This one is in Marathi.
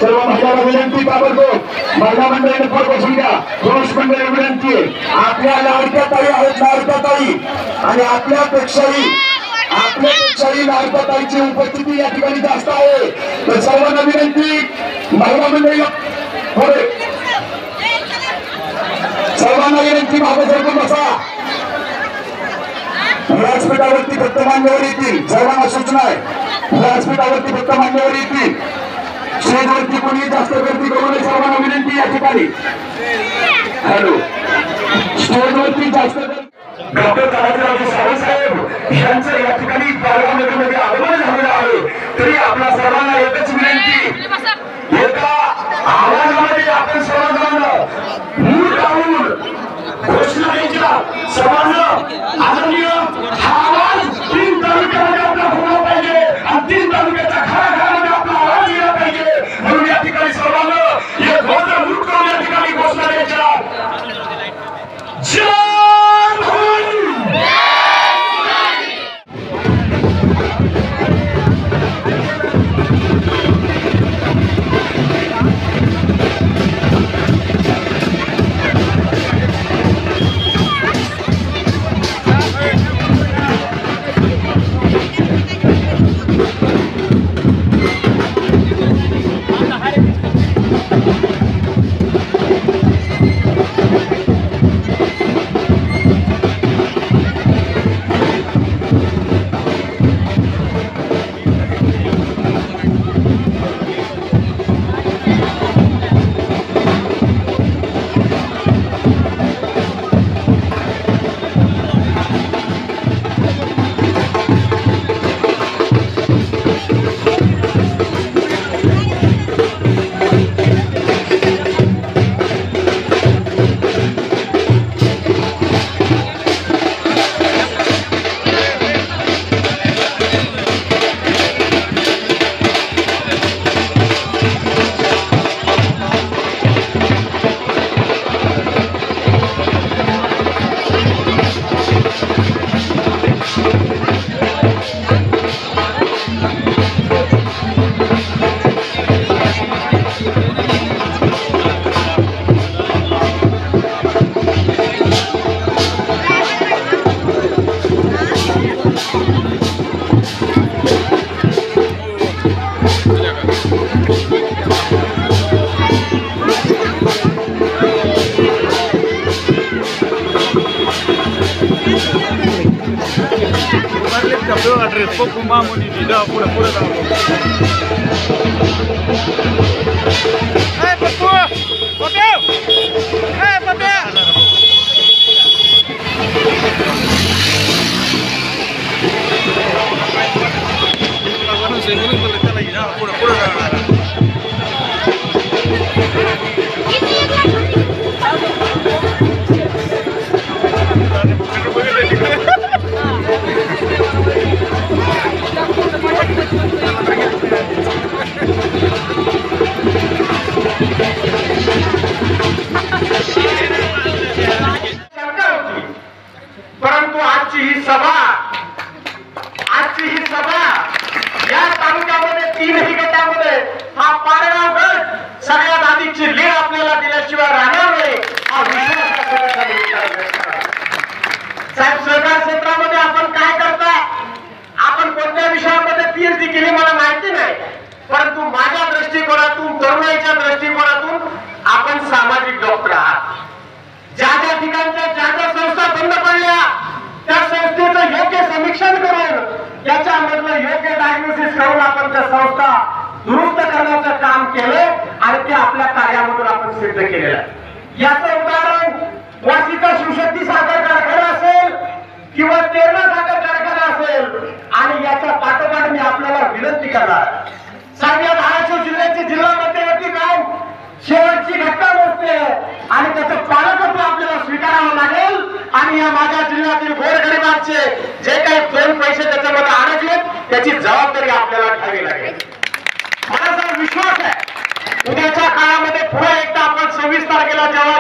सर्व महिलांना विनंती ताबडतोब महिला मंडळाने पुढे बसून घ्या. पुरुष मंडळी विनंती आपल्या लाडक्या ताई आहेत, लाडक्या ताई आणि आपल्यापेक्षाही लाडक्या ताईची उपस्थिती या ठिकाणी जास्त आहे. तर सर्वांना विनंती महिला मंडळीला पुढे सर्वांना विनंती मागे सरकून बसा. व्यासपीठावरती फक्त मान्यवर येतील. सर्वांना सूचना आहे व्यासपीठावरती फक्त मान्यवर येतील. स्टेजवरती कोणी जास्त गर्दी करू नये. सर्वांना विनंती या ठिकाणी. हॅलो स्टेजवरती जास्त डॉक्टर तानाजीराव सावंतसाहेब यांचं या ठिकाणी बाळगावनगरमध्ये आगमन झालेलं आहे. तरी आपल्या सर्वांना एकच विनंती एका आवाजामध्ये आपण सर्वांना मूळ लावून घोषणा द्यायच्या. सर्वांना आदरणीय हा आवाज 3 तालुक्यामध्ये आपला होणार पाहिजे आणि 3 तालुक्याच्या घराघरामध्ये आपला आवाज गेला पाहिजे. म्हणून या ठिकाणी सर्वांना एक घोषणा मूळ करून या ठिकाणी घोषणा द्यायच्या. Pouco mamo ni dá pura dá. Ei, papu! Papel! Ei, papel! Agora não sei como ele tá aí, não, pura dá. परंतु आजची ही सभा या तालुक्यामध्ये 3ही गटामध्ये हा पारगाव गट सगळ्यात अधिकची लीड आपल्याला दिल्याशिवाय राहणार नाही हा विश्वास. साहेब सहकार क्षेत्रामध्ये आपण काय करता, आपण कोणत्या विषयामध्ये पीएचडी केली मला माहिती नाही, परंतु माझ्या दृष्टिकोनातून तरुणाईच्या दृष्टिकोनातून आपण सामाजिक डॉक्टर आहात. ज्या ज्या ठिकाणच्या ज्या ज्या संस्था बंद पडल्या त्या संस्थेचं योग्य समीक्षण करून त्याच्यामधलं योग्य डायग्नोसिस करून आपण त्या संस्था दुरुस्त करण्याचं काम केलं आणि ते आपल्या कार्यामधून आपण सिद्ध केलेलं आहे. याचं उदाहरण वाशीचा शिवशक्ती साखर कारखाना असेल किंवा तेरणा साखर कारखाना असेल. आणि याच्या पाठोपाठ मी आपल्याला विनंती करणार, साहेब या धाराशिव जिल्ह्याचे जिल्हा मध्यवर्ती बँक शेवटची घटना नसते आणि त्याचं पालकत्व आपल्याला स्वीकारावं लागेल. आणि या माझ्या जिल्ह्यातील गोरगरिबांचे जे काही 2 पैसे त्याच्यामध्ये अडकलेत त्याची जबाबदारी आपल्याला घ्यावी लागेल. मला विश्वास आहे उद्याच्या काळामध्ये पुन्हा एकदा आपण 26 तारखेला जेव्हा